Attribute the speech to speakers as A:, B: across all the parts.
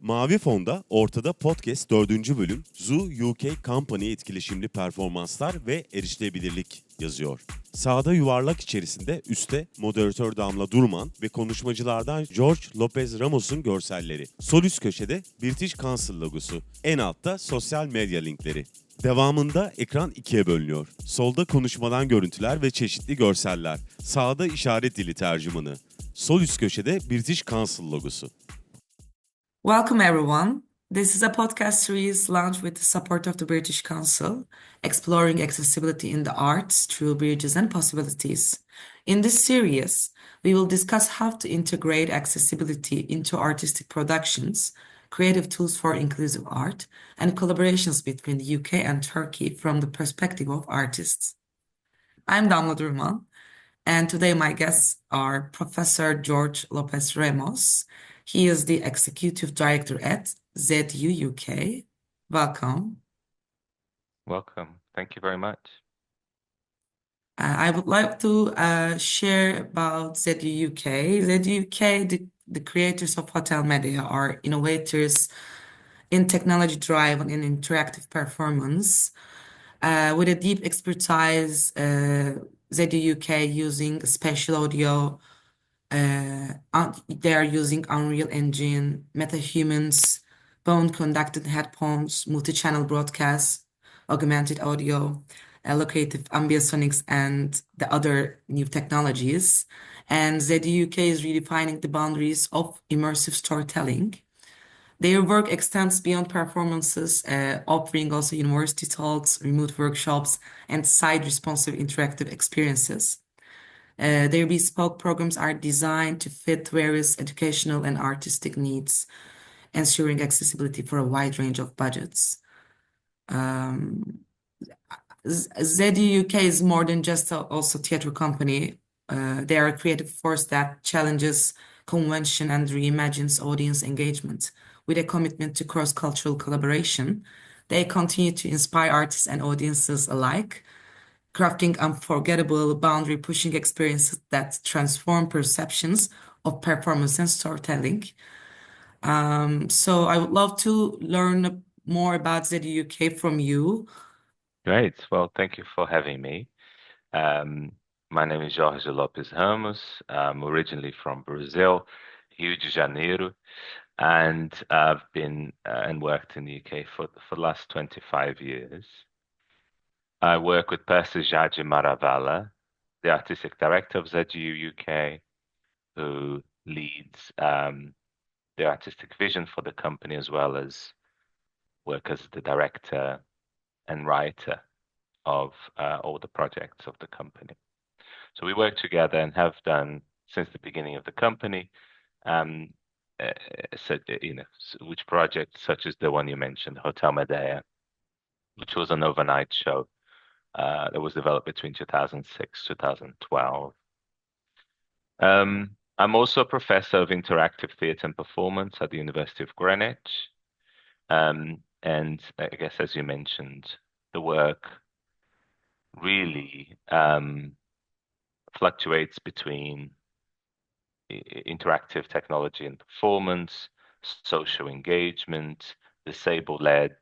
A: Mavi fonda ortada podcast 4. bölüm Zoo UK Company etkileşimli performanslar ve erişilebilirlik yazıyor. Sağda yuvarlak içerisinde üstte moderatör Damla Durman ve konuşmacılardan Jorge Lopes Ramos'un görselleri. Sol üst köşede British Council logosu. En altta sosyal medya linkleri. Devamında ekran ikiye bölünüyor. Solda konuşmadan görüntüler ve çeşitli görseller. Sağda işaret dili tercümanı. Sol üst köşede British Council logosu.
B: Welcome, everyone. This is a podcast series launched with the support of the British Council, exploring accessibility in the arts through bridges and possibilities. In this series, we will discuss how to integrate accessibility into artistic productions, creative tools for inclusive art, and collaborations between the UK and Turkey from the perspective of artists. I'm Damla Durman, and today my guests are Professor Jorge Lopes Ramos. He is the Executive Director at ZU UK. Welcome.
C: Welcome. Thank you very much.
B: I would like to share about ZU UK. ZU UK, the creators of Hotel Media, are innovators in technology-driven and interactive performance. With a deep expertise, ZU UK using spatial audio. They are using Unreal Engine, MetaHumans, bone-conducted headphones, multi-channel broadcasts, augmented audio, locative ambiosonics, and the other new technologies. And ZUK is redefining the boundaries of immersive storytelling. Their work extends beyond performances, offering also university talks, remote workshops, and site-responsive interactive experiences. Their bespoke programs are designed to fit various educational and artistic needs, ensuring accessibility for a wide range of budgets. ZUK is more than just also theater company. They are a creative force that challenges convention and reimagines audience engagement. With a commitment to cross-cultural collaboration, they continue to inspire artists and audiences alike, crafting unforgettable, boundary-pushing experiences that transform perceptions of performance and storytelling. So I would love to learn more about ZUK from you.
C: Great. Well, thank you for having me. My name is Jorge Lopes Ramos. I'm originally from Brazil, Rio de Janeiro, and I've been and worked in the UK for the last 25 years. I work with Percy Jade Maravala, the artistic director of ZU UK, who leads the artistic vision for the company, as well as work as the director and writer of all the projects of the company. So we work together and have done since the beginning of the company. Which projects such as the one you mentioned, Hotel Medea, which was an overnight show that was developed between 2006 2012. I'm also a professor of interactive theatre and performance at the University of Greenwich. And I guess, as you mentioned, the work really fluctuates between interactive technology and performance, social engagement, disabled-led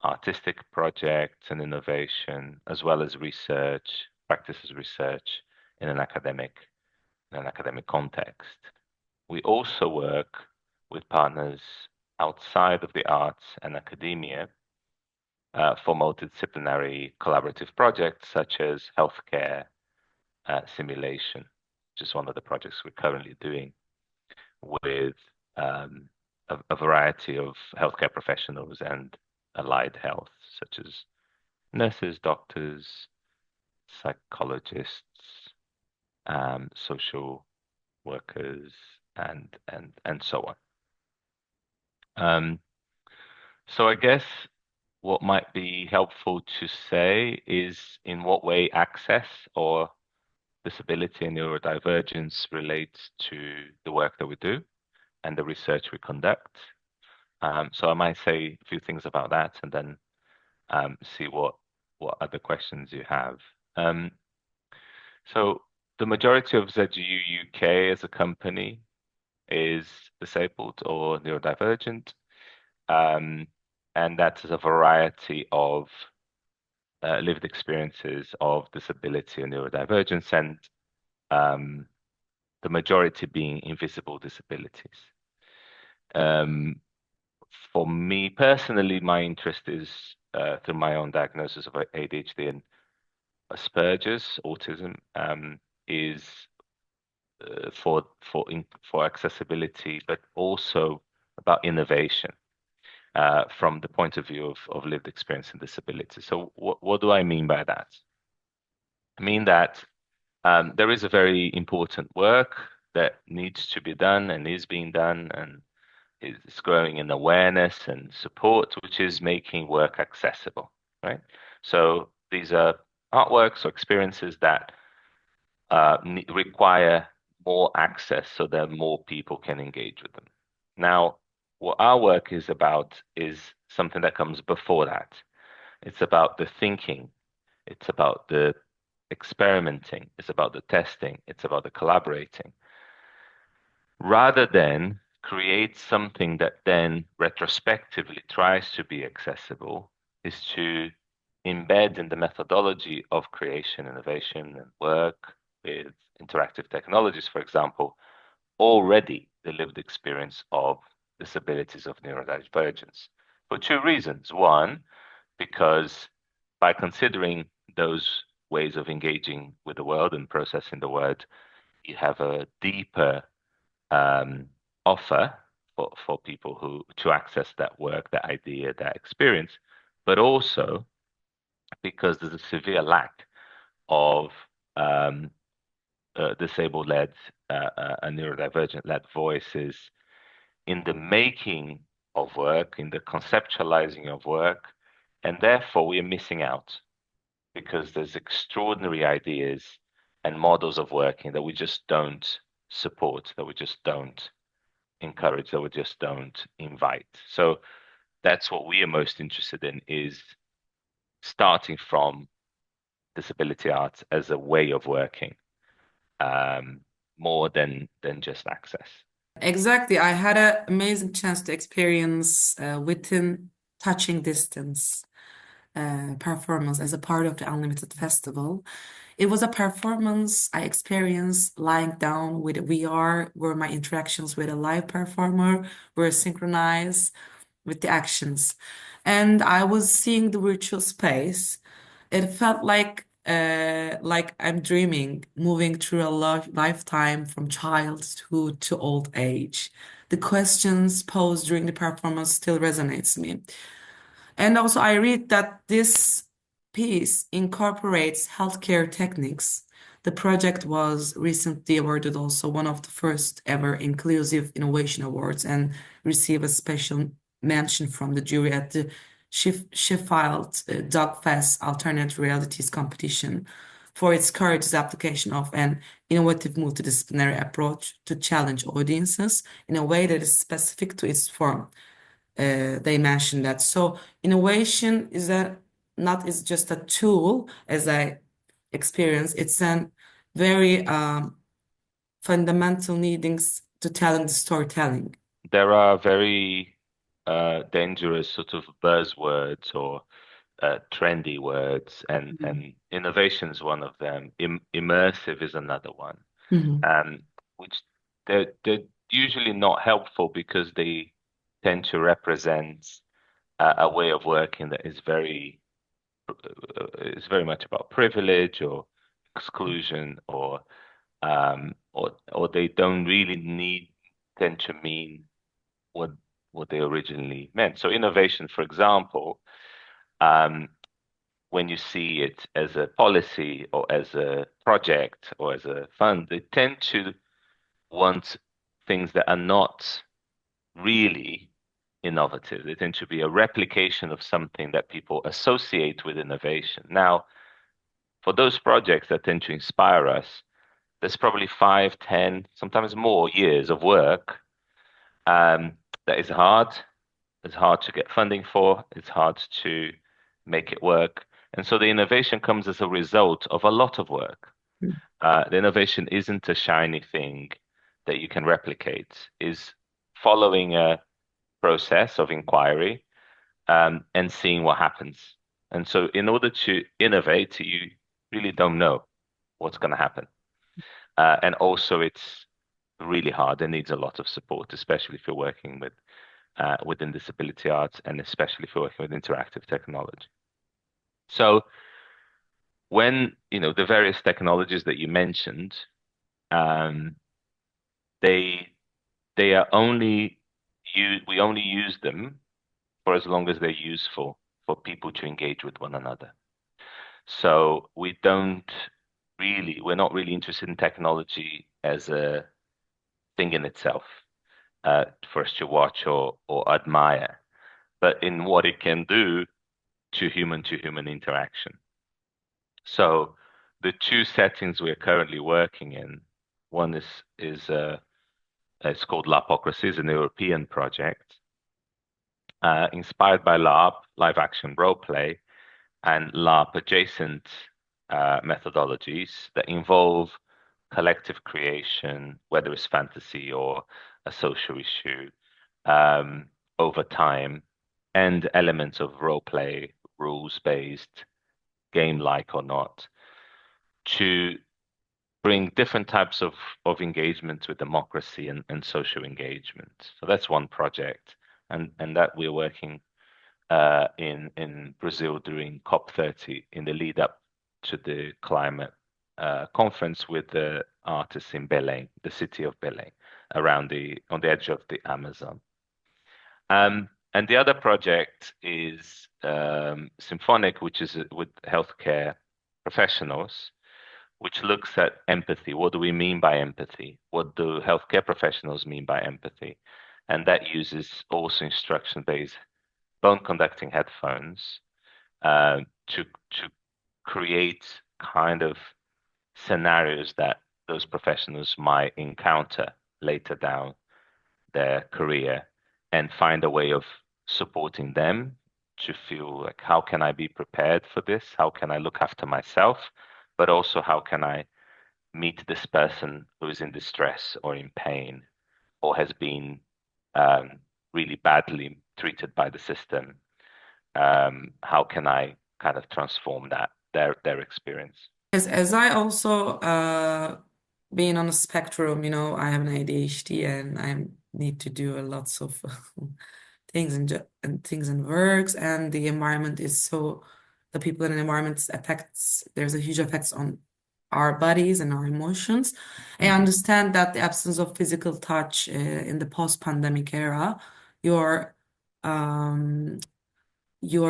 C: artistic projects and innovation, as well as research, practices research in an academic context. We also work with partners outside of the arts and academia for multidisciplinary collaborative projects such as healthcare simulation, which is one of the projects we're currently doing with a variety of healthcare professionals and allied health, such as nurses, doctors, psychologists, social workers, and so on. So I guess what might be helpful to say is in what way access or disability and neurodivergence relates to the work that we do and the research we conduct. So I might say a few things about that and then see what other questions you have. So the majority of ZU UK as a company is disabled or neurodivergent. and that is a variety of lived experiences of disability and neurodivergence, and the majority being invisible disabilities. For me personally, my interest is through my own diagnosis of ADHD and Asperger's autism, is for accessibility, but also about innovation from the point of view of lived experience and disability. So what do I mean by that? I mean that there is a very important work that needs to be done and is being done and is growing in awareness and support, which is making work accessible, right? So these are artworks or experiences that require more access so that more people can engage with them. Now, what our work is about is something that comes before that. It's about the thinking. It's about the experimenting. It's about the testing. It's about the collaborating. Rather than create something that then retrospectively tries to be accessible, is to embed in the methodology of creation, innovation, and work with interactive technologies, for example, already the lived experience of disabilities of neurodivergence for two reasons. One, because by considering those ways of engaging with the world and processing the world, you have a deeper offer for people who to access that work, that idea, that experience, but also because there's a severe lack of disabled-led and neurodivergent-led voices in the making of work, in the conceptualizing of work, and therefore we are missing out because there's extraordinary ideas and models of working that we just don't support, that we just don't encourage, that we just don't invite. So that's what we are most interested in, is starting from disability art as a way of working, more than just access.
B: Exactly. I had an amazing chance to experience within touching distance performance as a part of the Unlimited Festival. It was a performance I experienced lying down with VR, where my interactions with a live performer were synchronized with the actions. And I was seeing the virtual space. It felt like I'm dreaming, moving through a lifetime from childhood to old age. The questions posed during the performance still resonates me. And also, I read that this piece incorporates healthcare techniques. The project was recently awarded also one of the first ever Inclusive Innovation Awards and received a special mention from the jury at the Sheffield Dog Fest Alternate Realities competition for its courageous application of an innovative multidisciplinary approach to challenge audiences in a way that is specific to its form. They mentioned that. So innovation is just a tool, as I experience. It's a very fundamental needings to telling the storytelling.
C: There are very dangerous sort of buzzwords or trendy words, and innovation is one of them. Immersive is another one, which they're usually not helpful because they tend to represent a way of working that is very much about privilege or exclusion, or they don't really tend to mean what they originally meant. So innovation, for example, when you see it as a policy or as a project or as a fund, they tend to want things that are not really innovative. They tend to be a replication of something that people associate with innovation. Now, for those projects that tend to inspire us, there's probably 5, 10, sometimes more years of work that is hard. It's hard to get funding for. It's hard to make it work. And so the innovation comes as a result of a lot of work. The innovation isn't a shiny thing that you can replicate. Is following a process of inquiry, and seeing what happens. And so in order to innovate, you really don't know what's going to happen. And also it's really hard and needs a lot of support, especially if you're working with within disability arts, and especially if you're working with interactive technology. So when, the various technologies that you mentioned, they are only we only use them for as long as they're useful for people to engage with one another. So we're not really interested in technology as a thing in itself, for us to watch or admire, but in what it can do to human interaction. So the two settings we're currently working in, one is it's called Lapocracy, it's an European project, inspired by LARP, live action role play, and LARP adjacent methodologies that involve collective creation, whether it's fantasy or a social issue, over time, and elements of role play, rules-based, game-like or not, to bring different types of engagement with democracy and social engagement. So that's one project, and that we're working in Brazil during COP30 in the lead up to the climate conference with the artists in Belém, the city of Belém, on the edge of the Amazon. And the other project is Symphonic, which is with healthcare professionals, which looks at empathy. What do we mean by empathy? What do healthcare professionals mean by empathy? And that uses also instruction-based bone conducting headphones to create kind of scenarios that those professionals might encounter later down their career, and find a way of supporting them to feel like, how can I be prepared for this? How can I look after myself? But also, how can I meet this person who is in distress or in pain or has been really badly treated by the system? How can I kind of transform their experience?
B: As I also being on a spectrum, I have an ADHD and I need to do lots of things and things and works, and the environment is so the people in the environment there's a huge effects on our bodies and our emotions. I understand that the absence of physical touch in the post-pandemic era, you're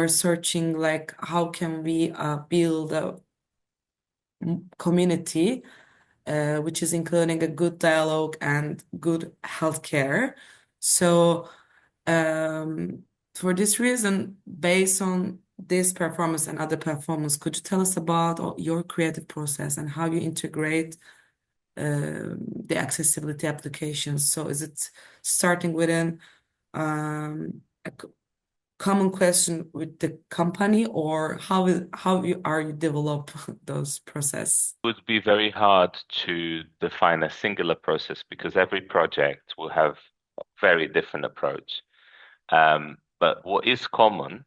B: searching like how can we build a community which is including a good dialogue and good healthcare. So for this reason, based on this performance and other performance, could you tell us about your creative process and how you integrate the accessibility applications? So is it starting with a common question with the company, or how are you develop those process?
C: It would be very hard to define a singular process because every project will have a very different approach. But what is common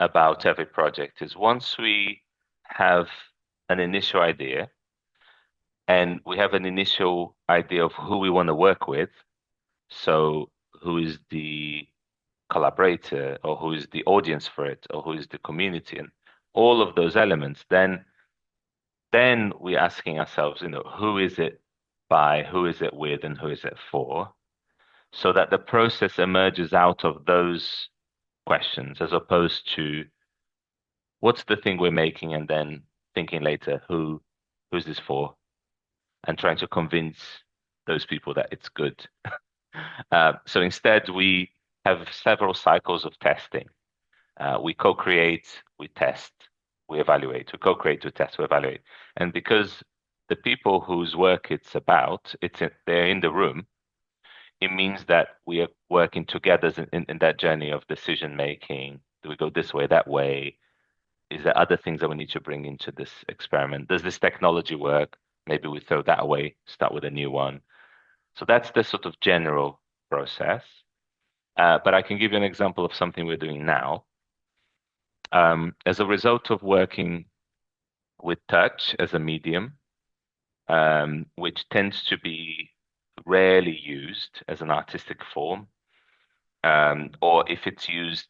C: about every project is once we have an initial idea and we have an initial idea of who we want to work with, so who is the collaborator or who is the audience for it or who is the community and all of those elements, then we're asking ourselves, who is it by, who is it with, and who is it for, so that the process emerges out of those questions as opposed to what's the thing we're making and then thinking later who's this for and trying to convince those people that it's good. So instead we have several cycles of testing. We co-create, we test, we evaluate. We co-create, we test, we evaluate. And because the people whose work it's about, they're in the room, it means that we are working together in that journey of decision making. Do we go this way, that way? Is there other things that we need to bring into this experiment? Does this technology work? Maybe we throw that away, start with a new one. So that's the sort of general process. But I can give you an example of something we're doing now. As a result of working with touch as a medium, which tends to be rarely used as an artistic form, or if it's used,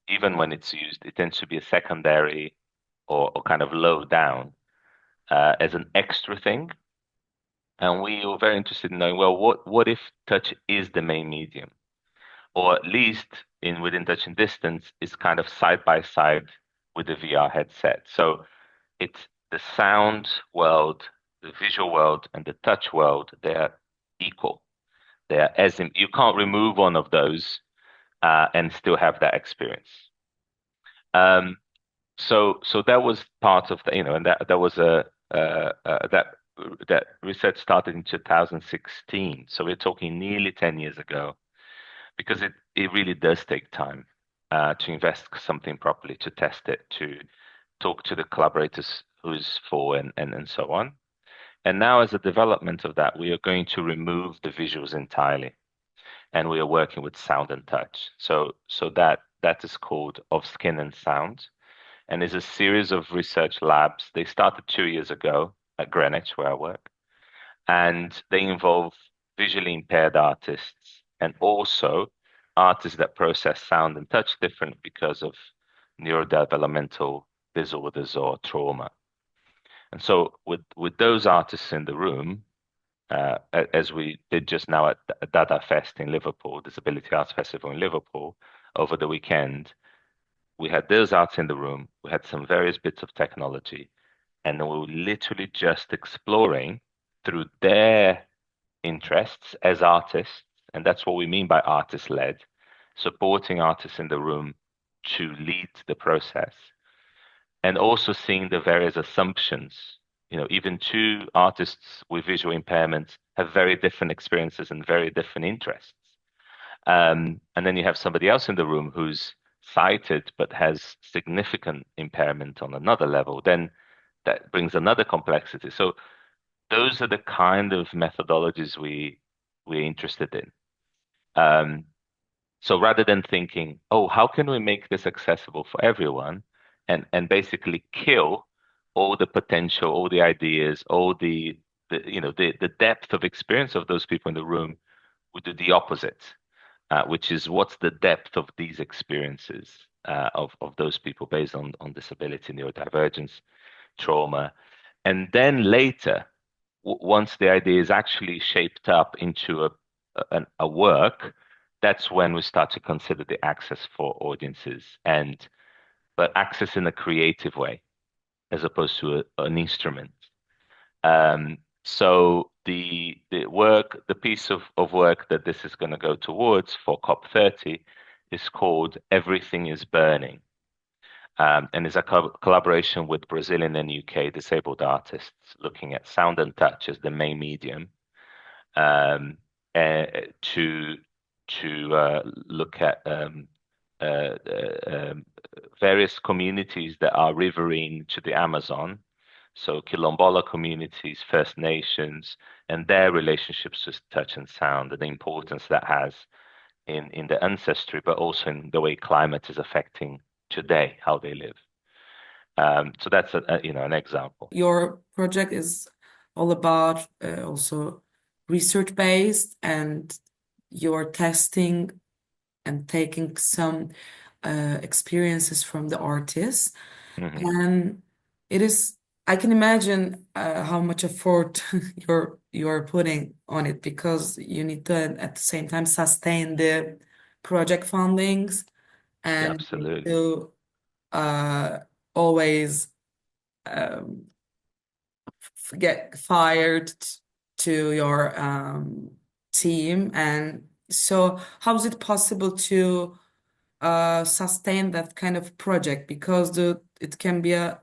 C: even when it's used, it tends to be a secondary or kind of low down as an extra thing. And we were very interested in knowing, well, what if touch is the main medium? Or at least within touch and distance is kind of side by side with the VR headset. So it's the sound world, the visual world, and the touch world, they're equal. They're as in, you can't remove one of those and still have that experience. So that was part of the, and that was that research started in 2016. So we're talking nearly 10 years ago, because it really does take time to invest something properly, to test it, to talk to the collaborators who's for and so on. And now as a development of that, we are going to remove the visuals entirely. And we are working with sound and touch. So that is called Of Skin and Sound, and is a series of research labs. They started 2 years ago at Greenwich, where I work, and they involve visually impaired artists and also artists that process sound and touch different because of neurodevelopmental disorders or trauma. And so with those artists in the room, as we did just now at Dada Fest in Liverpool, Disability Arts Festival in Liverpool, over the weekend, we had those arts in the room, we had some various bits of technology, and we were literally just exploring through their interests as artists, and that's what we mean by artist-led, supporting artists in the room to lead the process, and also seeing the various assumptions. Even two artists with visual impairments have very different experiences and very different interests. And then you have somebody else in the room who's sighted but has significant impairment on another level. Then that brings another complexity. So those are the kind of methodologies we're interested in. So rather than thinking, oh, how can we make this accessible for everyone, and basically kill all the potential, all the ideas, all the depth of experience of those people in the room, we do the opposite, which is what's the depth of these experiences of those people based on disability, neurodivergence, trauma. And then later, once the idea is actually shaped up into a work, that's when we start to consider the access for audiences, but access in a creative way, as opposed to an instrument. So the piece of work that this is going to go towards for COP30 is called Everything is Burning. And is a collaboration with Brazilian and UK disabled artists looking at sound and touch as the main medium, to look at various communities that are riverine to the Amazon, so Quilombola communities, First Nations, and their relationships with touch and sound, and the importance that has in the ancestry, but also in the way climate is affecting today how they live. So that's an example.
B: Your project is all about also research based, and you're testing and taking some experiences from the artists.
C: Mm-hmm.
B: And I can imagine how much effort you're putting on it, because you need to at the same time sustain the project fundings,
C: Yeah,
B: and
C: absolutely.
B: to always um, get fired to your team. And so how is it possible to sustain that kind of project? Because it can be a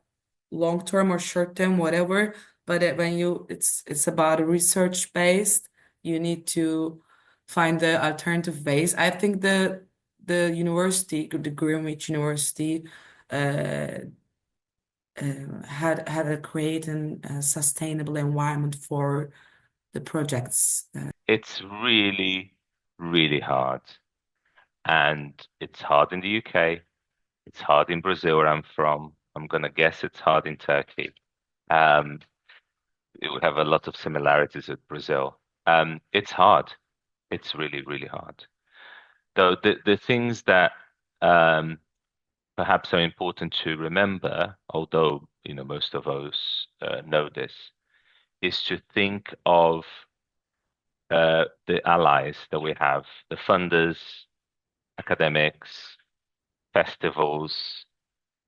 B: long term or short term, whatever, but when it's about research based, you need to find the alternative ways. I think the university, the Greenwich University, had a create and sustainable environment for the projects.
C: It's really, really hard. And it's hard in the UK. It's hard in Brazil, where I'm from. I'm going to guess it's hard in Turkey. Um, it would have a lot of similarities with Brazil. It's hard. It's really, really hard. Though the things that perhaps are important to remember, although most of us know this, is to think of the allies that we have, the funders, academics, festivals,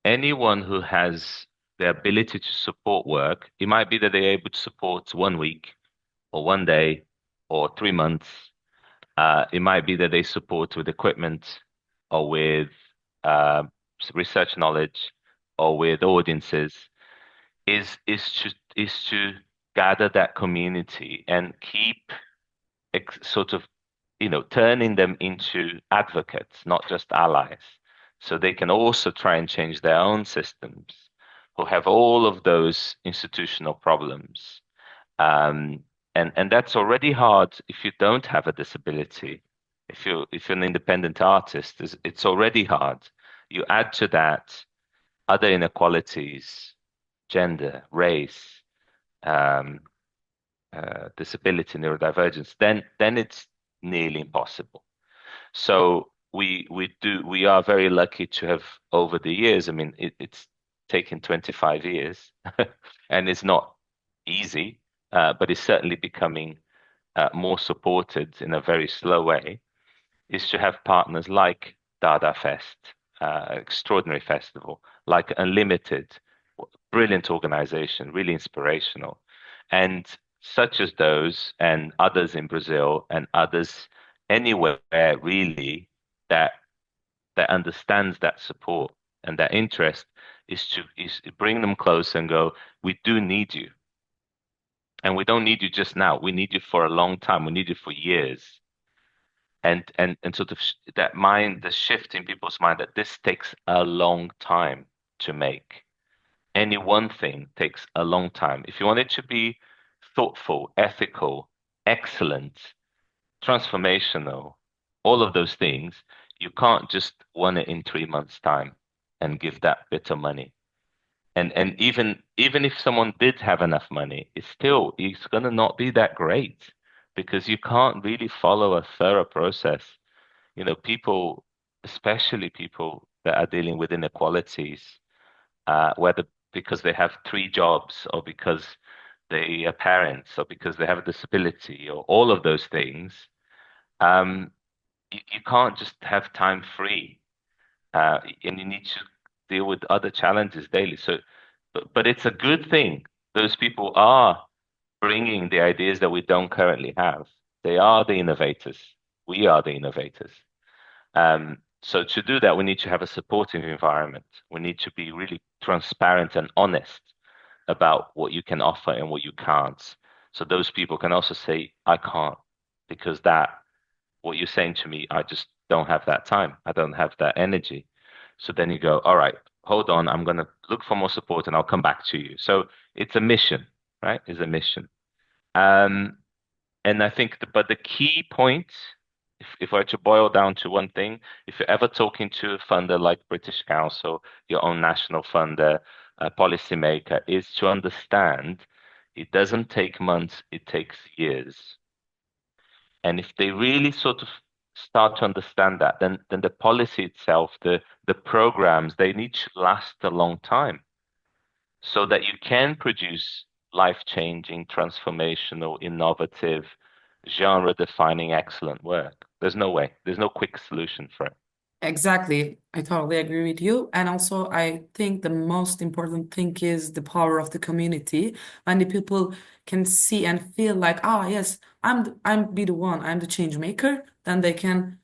C: anyone who has the ability to support work. It might be that they're able to support 1 week or 1 day or 3 months. It might be that they support with equipment or with research knowledge or with audiences. Is to gather that community and keep sort of turning them into advocates, not just allies, so they can also try and change their own systems who have all of those institutional problems. And that's already hard if you don't have a disability. If you're an independent artist, it's already hard. You add to that other inequalities, gender, race, disability, neurodivergence, then it's nearly impossible. So we are very lucky to have, over the years, I mean, it's taken 25 years and it's not easy, but it's certainly becoming more supported in a very slow way, is to have partners like Dada Fest, extraordinary festival, like Unlimited, brilliant organization, really inspirational. And such as those and others in Brazil and others anywhere really that understands that support and that interest, is to bring them close and go, we do need you. And we don't need you just now. We need you for a long time. We need you for years. And sort of the shift in people's mind that this takes a long time to make. Any one thing takes a long time. If you want it to be thoughtful, ethical, excellent, transformational, all of those things, you can't just want it in 3 months' time and give that bit of money. And even if someone did have enough money, it's going to not be that great, because you can't really follow a thorough process. People, especially people that are dealing with inequalities, whether because they have 3 jobs or because they are parents or because they have a disability or all of those things, you can't just have time free, and you need to deal with other challenges daily. So, but it's a good thing. Those people are bringing the ideas that we don't currently have. They are the innovators. We are the innovators. So to do that, we need to have a supportive environment. We need to be really transparent and honest about what you can offer and what you can't. So those people can also say, I can't, because what you're saying to me, I just don't have that time. I don't have that energy. So then you go, all right, hold on. I'm going to look for more support and I'll come back to you. So it's a mission, right? It's a mission. And I think, but the key point, if I were to boil down to one thing, if you're ever talking to a funder like British Council, your own national funder, a policymaker, is to understand it doesn't take months, it takes years. And if they really sort of start to understand that, then the policy itself, the programs, they need to last a long time, so that you can produce life-changing, transformational, innovative, genre-defining, excellent work. There's no way. There's no quick solution for it.
B: Exactly. I totally agree with you. And also, I think the most important thing is the power of the community. When the people can see and feel like, ah, yes, I'm be the one, I'm the change maker, then then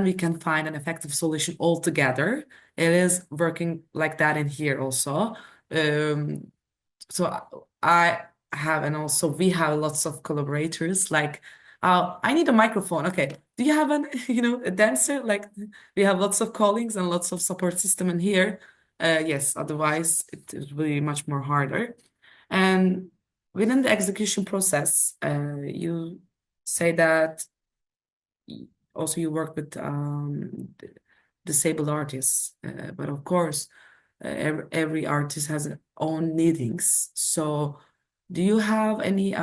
B: we can find an effective solution altogether. It is working like that in here also. So I have, and also we have lots of collaborators. Like, I need a microphone. Okay, do you have a dancer? Like, we have lots of colleagues and lots of support system in here. Yes, otherwise it will be much more harder. And within the execution process, you say that also you work with disabled artists, but of course, every artist has their own needings. So, do you have any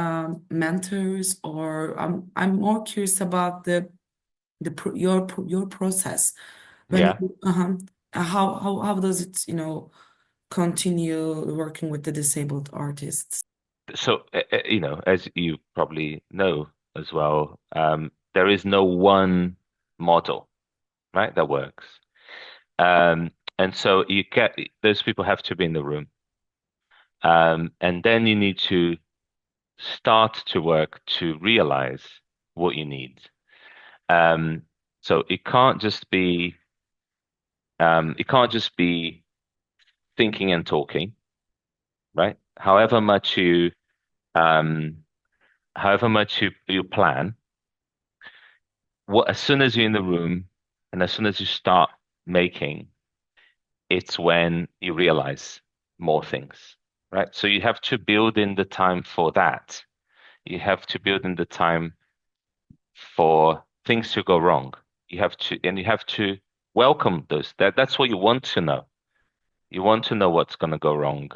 B: mentors, or I'm more curious about your process when
C: Yeah.
B: how does it, continue working with the disabled artists?
C: So, as you probably know as well, there is no one model, right, that works. And so those people have to be in the room. And then you need to start to work to realize what you need. So it can't just be thinking and talking, right? However much you plan, as soon as you're in the room and as soon as you start making, it's when you realize more things, right? So you have to build in the time for that. You have to build in the time for things to go wrong. You have to welcome those. That's what you want to know. You want to know what's going to go wrong,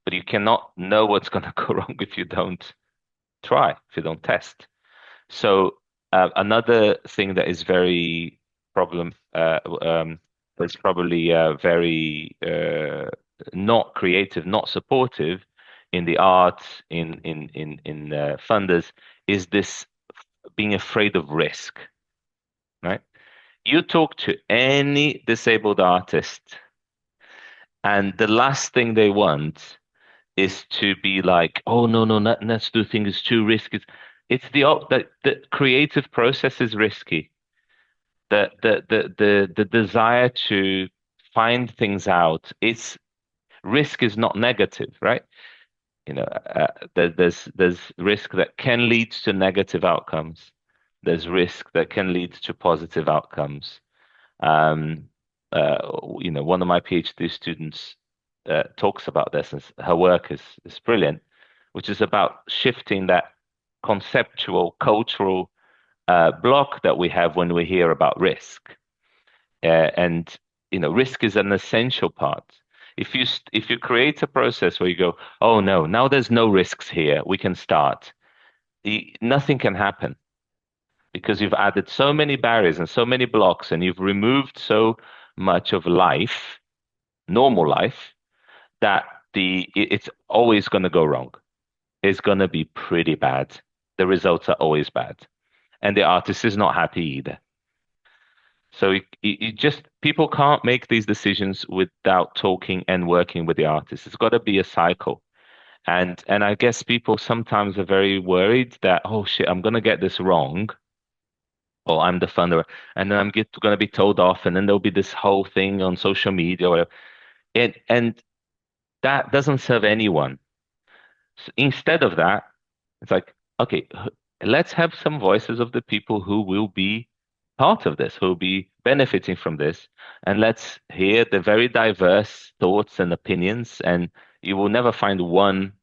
C: but you cannot know what's going to go wrong if you don't try, if you don't test. So another thing that is very that's probably very not creative, not supportive in the arts, in funders, is this being afraid of risk, right? You talk to any disabled artist, and the last thing they want is to be like, oh no, let's do things too risky. It's the creative process is risky. The desire to find things out, risk is not negative, right? There's risk that can lead to negative outcomes. There's risk that can lead to positive outcomes. One of my PhD students talks about this, and her work is brilliant, which is about shifting that conceptual, cultural block that we have when we hear about risk. And risk is an essential part. If you create a process where you go, oh no, now there's no risks here, we can start, nothing can happen, because you've added so many barriers and so many blocks, and you've removed so much of life, normal life, that it's always going to go wrong. It's going to be pretty bad. The results are always bad, and the artist is not happy either. So people can't make these decisions without talking and working with the artist. It's got to be a cycle. And I guess people sometimes are very worried that, oh shit, I'm going to get this wrong, or I'm the funder, and then I'm going to be told off, and then there'll be this whole thing on social media, or whatever. And that doesn't serve anyone. So instead of that, it's like, okay, let's have some voices of the people who will be part of this, who will be benefiting from this, and let's hear the very diverse thoughts and opinions. And you will never find one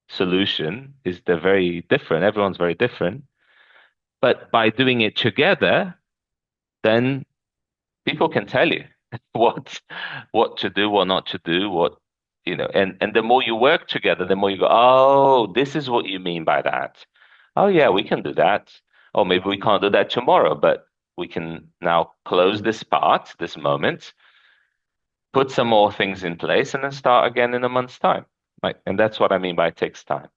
C: solution. They're very different. Everyone's very different. But by doing it together, then people can tell you what to do, what not to do, and the more you work together, the more you go, oh, this is what you mean by that. Oh yeah, we can do that. Or maybe we can't do that tomorrow, but we can now close this part, this moment, put some more things in place, and then start again in a month's time. Right? And that's what I mean by it takes time.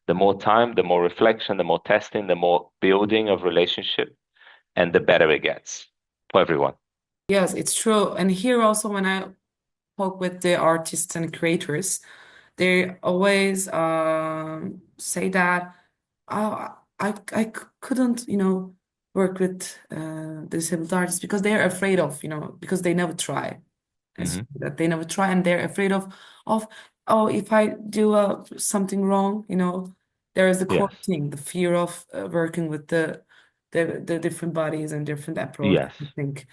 C: The more time, the more reflection, the more testing, the more building of relationship, and the better it gets for everyone.
B: Yes, it's true. And here also, when I talk with the artists and creators, they always say that, oh, I couldn't, work with disabled artists because they're afraid of, because they never try. That they never try, and they're afraid of oh, if I do something wrong, there is the core
C: Yes.
B: thing, the fear of working with the different bodies and different approach.
C: Yes.
B: I think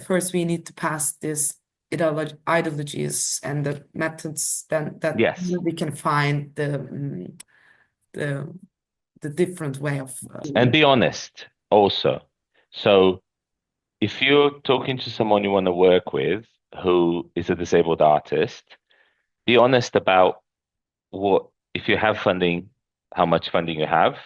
B: first we need to pass this ideologies and the methods that
C: Yes.
B: we can find the different way of
C: And be honest also. So if you're talking to someone you want to work with who is a disabled artist, be honest about what, if you have funding, how much funding you have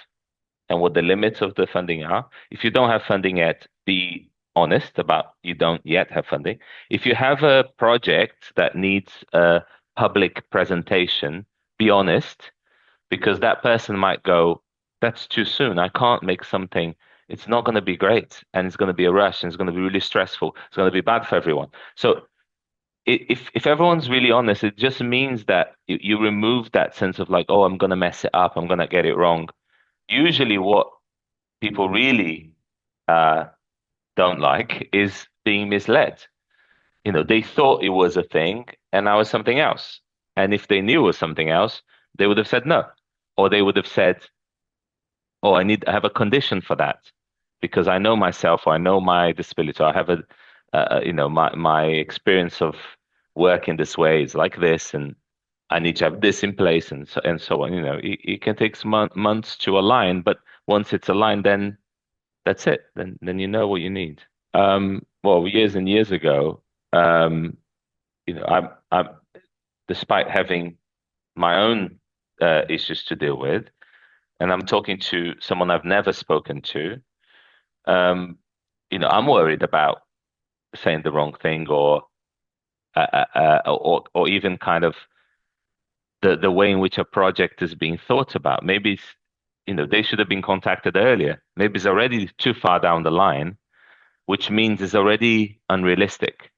C: and what the limits of the funding are. If you don't have funding yet, be honest about you don't yet have funding. If you have a project that needs a public presentation, be honest, because that person might go, that's too soon. I can't make something. It's not going to be great. And it's going to be a rush and it's going to be really stressful. It's going to be bad for everyone. So if everyone's really honest, it just means that you remove that sense of like, oh, I'm going to mess it up. I'm going to get it wrong. Usually what people really uh, don't like is being misled. They thought it was a thing and now it's something else. And if they knew it was something else, they would have said no. Or they would have said, oh, I have a condition for that because I know myself, or I know my disability, or I have my experience of working this way is like this, and I need to have this in place, and so on. It can take some months to align, but once it's aligned, then that's it. Then you know what you need. Well, years and years ago, I'm despite having my own issues to deal with, and I'm talking to someone I've never spoken to. I'm worried about saying the wrong thing, or even kind of the way in which a project is being thought about. Maybe they should have been contacted earlier. Maybe it's already too far down the line, which means it's already unrealistic.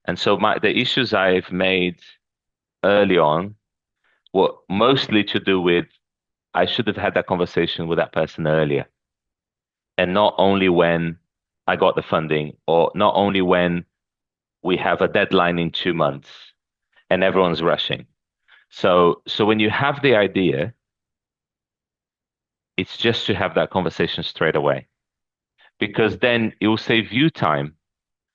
C: And so the issues I've made early on were mostly to do with I should have had that conversation with that person earlier. And not only when I got the funding, or not only when we have a deadline in 2 months and everyone's rushing. So when you have the idea, it's just to have that conversation straight away, because then it will save you time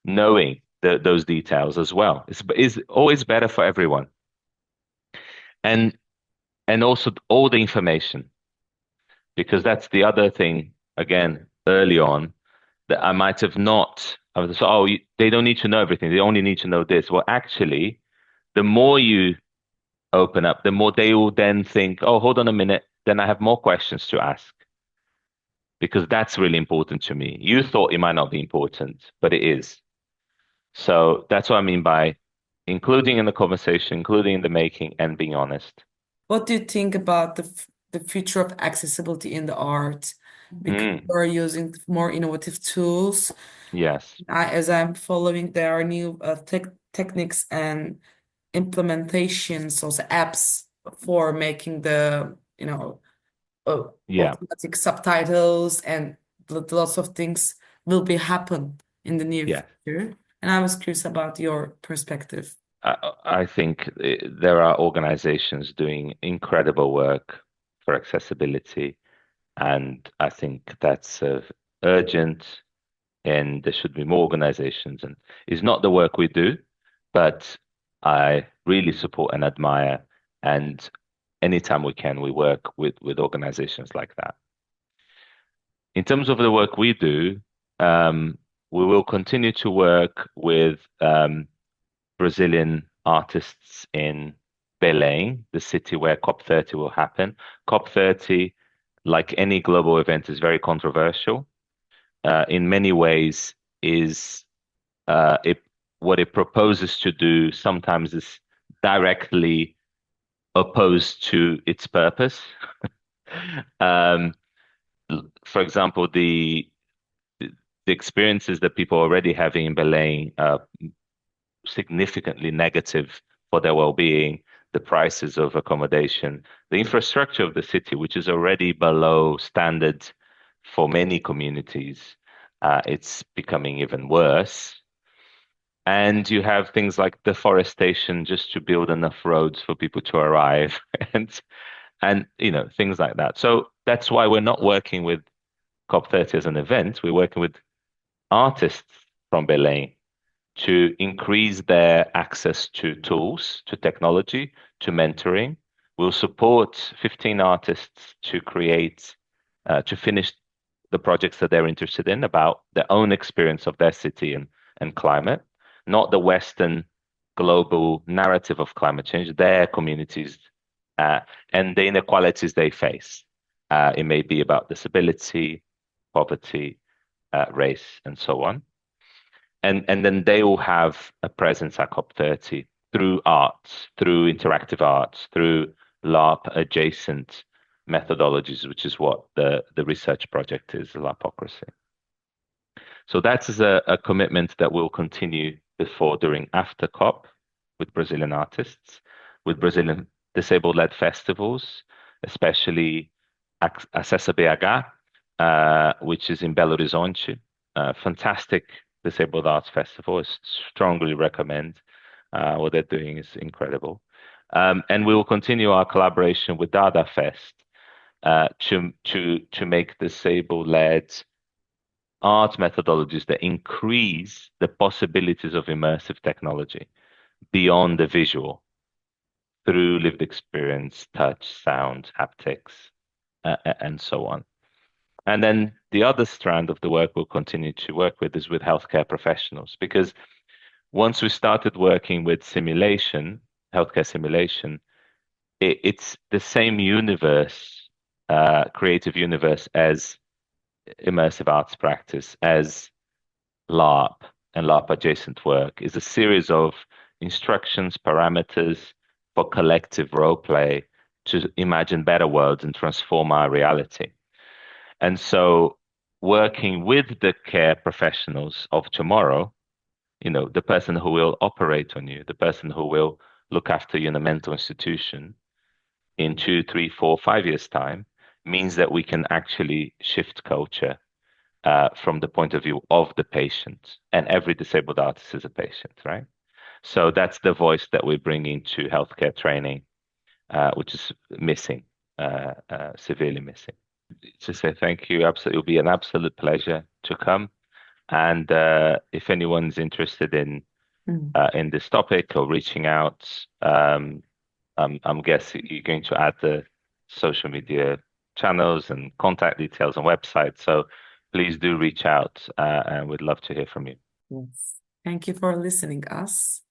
C: knowing those details as well. It's always better for everyone. And also all the information, because that's the other thing, again, early on, that I might have not, I was like, oh, they don't need to know everything. They only need to know this. Well, actually, the more you open up, the more they will then think, oh, hold on a minute. Then I have more questions to ask, because that's really important to me. You thought it might not be important, but it is. So that's what I mean by including in the conversation, including in the making, and being honest.
B: What do you think about the future of accessibility in the art? Because we're using more innovative tools.
C: Yes.
B: As I'm following, there are new techniques and implementations, also apps for making the,
C: Yeah.
B: automatic subtitles, and lots of things will be happen in the near
C: Yeah.
B: future. And I was curious about your perspective.
C: I think there are organizations doing incredible work for accessibility, and I think that's urgent, and there should be more organizations. And it's not the work we do, but I really support and admire, and anytime we can, we work with organizations like that. In terms of the work we do, we will continue to work with Brazilian artists in Belém, the city where COP30 will happen. COP30, like any global event, is very controversial. In many ways, what it proposes to do sometimes is directly opposed to its purpose. For example, the experiences that people are already having in Belém are significantly negative for their well-being, the prices of accommodation, the infrastructure of the city, which is already below standard for many communities. It's becoming even worse. And you have things like deforestation just to build enough roads for people to arrive, and things like that. So that's why we're not working with COP30 as an event. We're working with artists from Belém to increase their access to tools, to technology, to mentoring. We'll support 15 artists to create, to finish the projects that they're interested in about their own experience of their city and climate, not the Western global narrative of climate change, their communities and the inequalities they face. It may be about disability, poverty, race, and so on. And then they will have a presence at COP30 through arts, through interactive arts, through LARP adjacent methodologies, which is what the research project is, LARPocracy. So that is a commitment that will continue before, during, after COP with Brazilian artists, with Brazilian disabled-led festivals, especially Acessa BH, which is in Belo Horizonte, fantastic disabled arts festival. I strongly recommend. What they're doing is incredible. And we will continue our collaboration with Dada Fest to make disabled-led art methodologies that increase the possibilities of immersive technology beyond the visual through lived experience, touch, sound, haptics, and so on. And then the other strand of the work we'll continue to work with is with healthcare professionals, because once we started working with simulation, healthcare simulation, it's the same universe, creative universe as immersive arts practice, as LARP and LARP adjacent work, is a series of instructions, parameters for collective role play to imagine better worlds and transform our reality. And so working with the care professionals of tomorrow, the person who will operate on you, the person who will look after you in a mental institution in 2, 3, 4, 5 years' time, means that we can actually shift culture from the point of view of the patient. And every disabled artist is a patient, right? So that's the voice that we're bringing to healthcare training, which is missing, severely missing. To say thank you, it'll be an absolute pleasure to come. And if anyone's interested in this topic or reaching out, I'm guessing you're going to add the social media channels and contact details and websites. So please do reach out, and we'd love to hear from you.
B: Yes. Thank you for listening us.